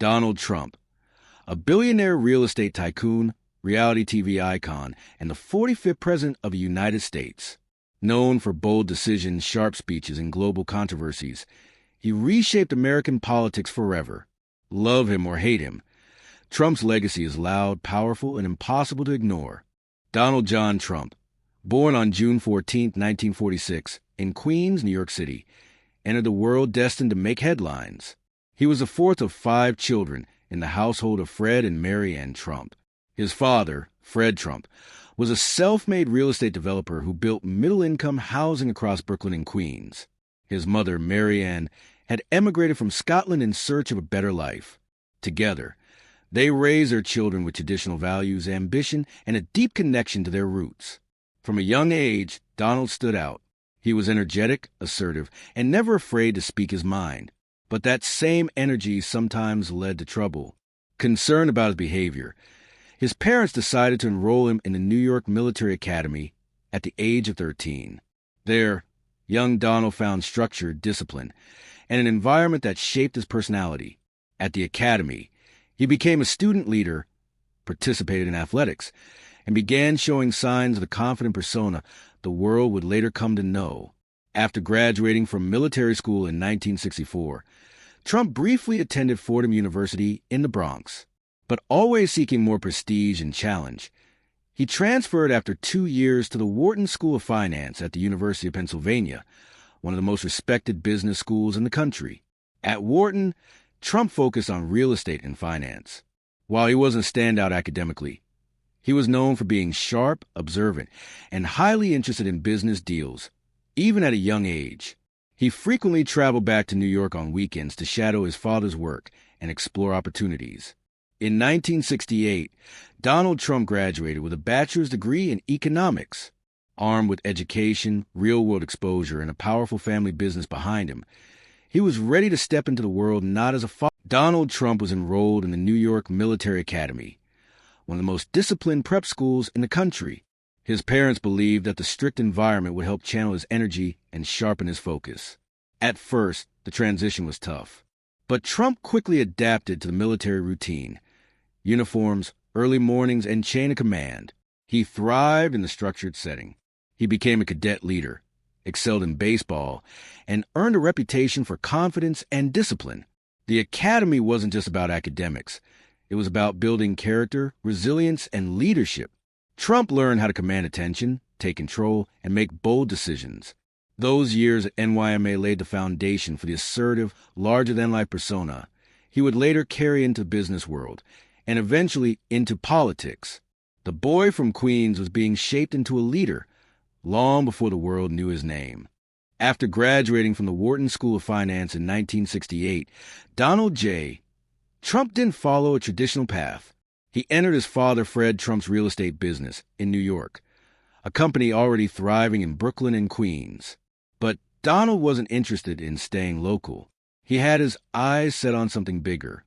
Donald Trump, a billionaire real estate tycoon, reality TV icon, and the 45th President of the United States. Known for bold decisions, sharp speeches, and global controversies, he reshaped American politics forever. Love him or hate him, Trump's legacy is loud, powerful, and impossible to ignore. Donald John Trump, born on June 14, 1946, in Queens, New York City, entered the world destined to make headlines. He was the fourth of 5 children in the household of Fred and Mary Ann Trump. His father, Fred Trump, was a self-made real estate developer who built middle-income housing across Brooklyn and Queens. His mother, Mary Ann, had emigrated from Scotland in search of a better life. Together, they raised their children with traditional values, ambition, and a deep connection to their roots. From a young age, Donald stood out. He was energetic, assertive, and never afraid to speak his mind. But that same energy sometimes led to trouble. Concerned about his behavior, his parents decided to enroll him in the New York Military Academy at the age of 13. There, young Donald found structure, discipline, and an environment that shaped his personality. At the academy, he became a student leader, participated in athletics, and began showing signs of the confident persona the world would later come to know. After graduating from military school in 1964, Trump briefly attended Fordham University in the Bronx, but always seeking more prestige and challenge. He transferred after 2 years to the Wharton School of Finance at the University of Pennsylvania, one of the most respected business schools in the country. At Wharton, Trump focused on real estate and finance. While he wasn't a standout academically, he was known for being sharp, observant, and highly interested in business deals, even at a young age. He frequently traveled back to New York on weekends to shadow his father's work and explore opportunities. In 1968, Donald Trump graduated with a bachelor's degree in economics. Armed with education, real-world exposure, and a powerful family business behind him, he was ready to step into the world not as a father. Donald Trump was enrolled in the New York Military Academy, one of the most disciplined prep schools in the country. His parents believed that the strict environment would help channel his energy and sharpen his focus. At first, the transition was tough, but Trump quickly adapted to the military routine: uniforms, early mornings, and chain of command. He thrived in the structured setting. He became a cadet leader, excelled in baseball, and earned a reputation for confidence and discipline. The academy wasn't just about academics. It was about building character, resilience, and leadership. Trump learned how to command attention, take control, and make bold decisions. Those years at NYMA laid the foundation for the assertive, larger-than-life persona he would later carry into the business world, and eventually into politics. The boy from Queens was being shaped into a leader long before the world knew his name. After graduating from the Wharton School of Finance in 1968, Donald J. Trump didn't follow a traditional path. He entered his father Fred Trump's real estate business in New York, a company already thriving in Brooklyn and Queens. But Donald wasn't interested in staying local. He had his eyes set on something bigger: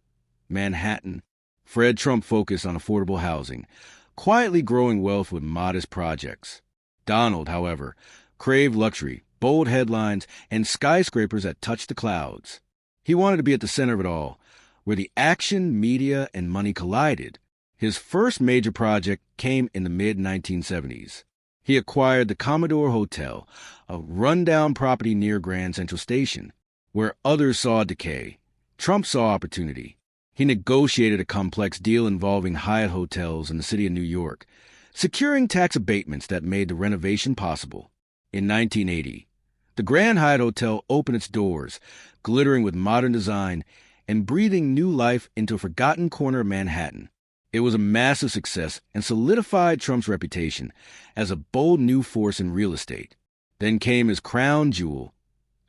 Manhattan. Fred Trump focused on affordable housing, quietly growing wealth with modest projects. Donald, however, craved luxury, bold headlines, and skyscrapers that touched the clouds. He wanted to be at the center of it all, where the action, media, and money collided. His first major project came in the mid-1970s. He acquired the Commodore Hotel, a rundown property near Grand Central Station. Where others saw decay, Trump saw opportunity. He negotiated a complex deal involving Hyatt hotels in the city of New York, securing tax abatements that made the renovation possible. In 1980, the Grand Hyatt Hotel opened its doors, glittering with modern design and breathing new life into a forgotten corner of Manhattan. It was a massive success and solidified Trump's reputation as a bold new force in real estate. Then came his crown jewel,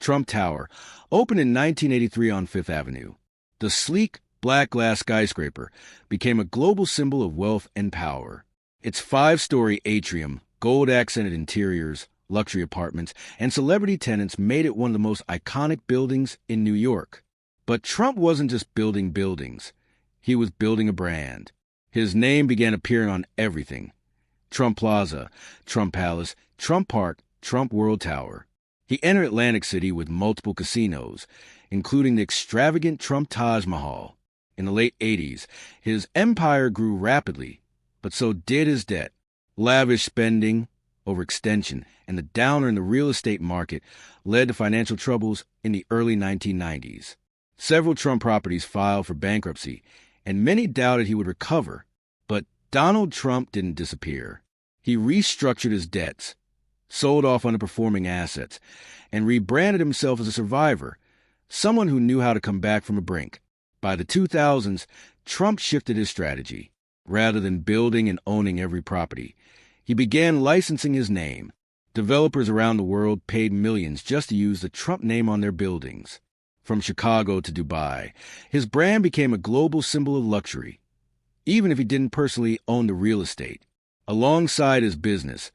Trump Tower, opened in 1983 on Fifth Avenue. The sleek, black glass skyscraper became a global symbol of wealth and power. Its 5-story atrium, gold-accented interiors, luxury apartments, and celebrity tenants made it one of the most iconic buildings in New York. But Trump wasn't just building buildings. He was building a brand. His name began appearing on everything: Trump Plaza, Trump Palace, Trump Park, Trump World Tower. He entered Atlantic City with multiple casinos, including the extravagant Trump Taj Mahal. In the late 80s, his empire grew rapidly, but so did his debt. Lavish spending, overextension, and the downer in the real estate market led to financial troubles in the early 1990s. Several Trump properties filed for bankruptcy, and many doubted he would recover. But Donald Trump didn't disappear. He restructured his debts, sold off underperforming assets, and rebranded himself as a survivor, someone who knew how to come back from the brink. By the 2000s, Trump shifted his strategy. Rather than building and owning every property, he began licensing his name. Developers around the world paid millions just to use the Trump name on their buildings. From Chicago to Dubai, his brand became a global symbol of luxury, even if he didn't personally own the real estate. Alongside his business,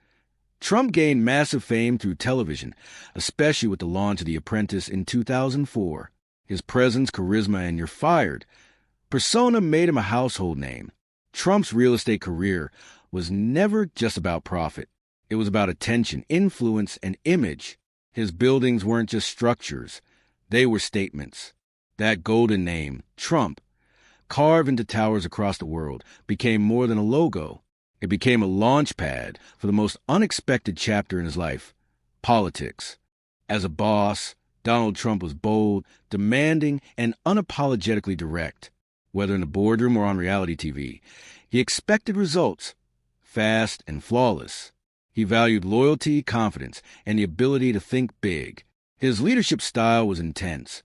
Trump gained massive fame through television, especially with the launch of The Apprentice in 2004. His presence, charisma, and "you're fired" persona made him a household name. Trump's real estate career was never just about profit. It was about attention, influence, and image. His buildings weren't just structures. They were statements. That golden name, Trump, carved into towers across the world, became more than a logo. It became a launch pad for the most unexpected chapter in his life, politics. As a boss, Donald Trump was bold, demanding, and unapologetically direct. Whether in the boardroom or on reality TV, he expected results, fast and flawless. He valued loyalty, confidence, and the ability to think big. His leadership style was intense,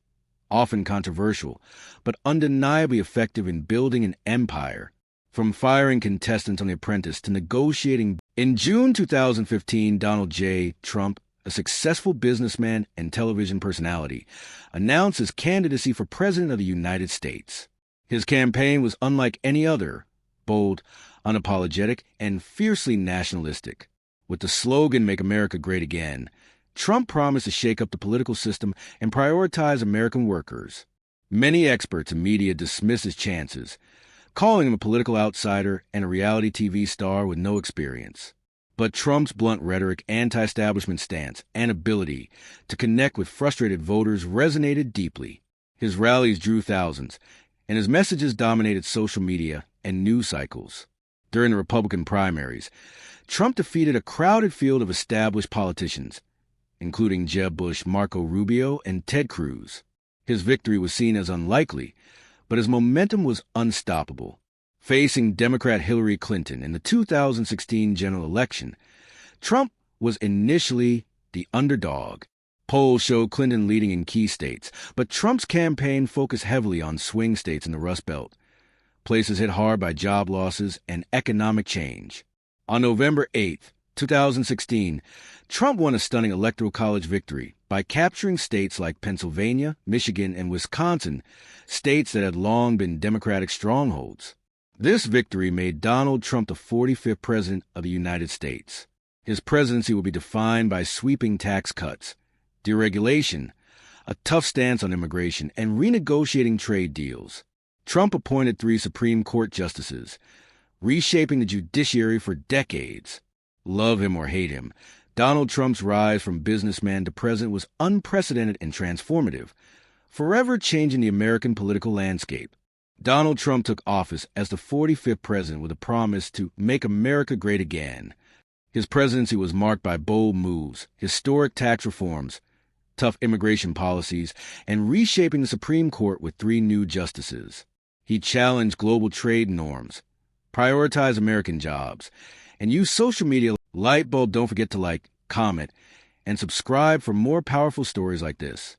often controversial, but undeniably effective in building an empire. From firing contestants on The Apprentice to negotiating. In June 2015, Donald J. Trump, a successful businessman and television personality, announced his candidacy for President of the United States. His campaign was unlike any other, bold, unapologetic, and fiercely nationalistic. With the slogan, "Make America Great Again," Trump promised to shake up the political system and prioritize American workers. Many experts and media dismiss his chances, calling him a political outsider and a reality TV star with no experience. But Trump's blunt rhetoric, anti-establishment stance, and ability to connect with frustrated voters resonated deeply. His rallies drew thousands, and his messages dominated social media and news cycles. During the Republican primaries, Trump defeated a crowded field of established politicians, including Jeb Bush, Marco Rubio, and Ted Cruz. His victory was seen as unlikely, but his momentum was unstoppable. Facing Democrat Hillary Clinton in the 2016 general election, Trump was initially the underdog. Polls showed Clinton leading in key states, but Trump's campaign focused heavily on swing states in the Rust Belt, places hit hard by job losses and economic change. On November 8, 2016, Trump won a stunning electoral college victory by capturing states like Pennsylvania, Michigan, and Wisconsin, states that had long been Democratic strongholds. This victory made Donald Trump the 45th President of the United States. His presidency will be defined by sweeping tax cuts, deregulation, a tough stance on immigration, and renegotiating trade deals. Trump appointed 3 Supreme Court justices, reshaping the judiciary for decades. Love him or hate him, Donald Trump's rise from businessman to president was unprecedented and transformative, forever changing the American political landscape. Donald Trump took office as the 45th president with a promise to make America great again. His presidency was marked by bold moves, historic tax reforms, tough immigration policies, and reshaping the Supreme Court with 3 new justices. He challenged global trade norms, prioritized American jobs, and used social media. Lightbulb, don't forget to like, comment, and subscribe for more powerful stories like this.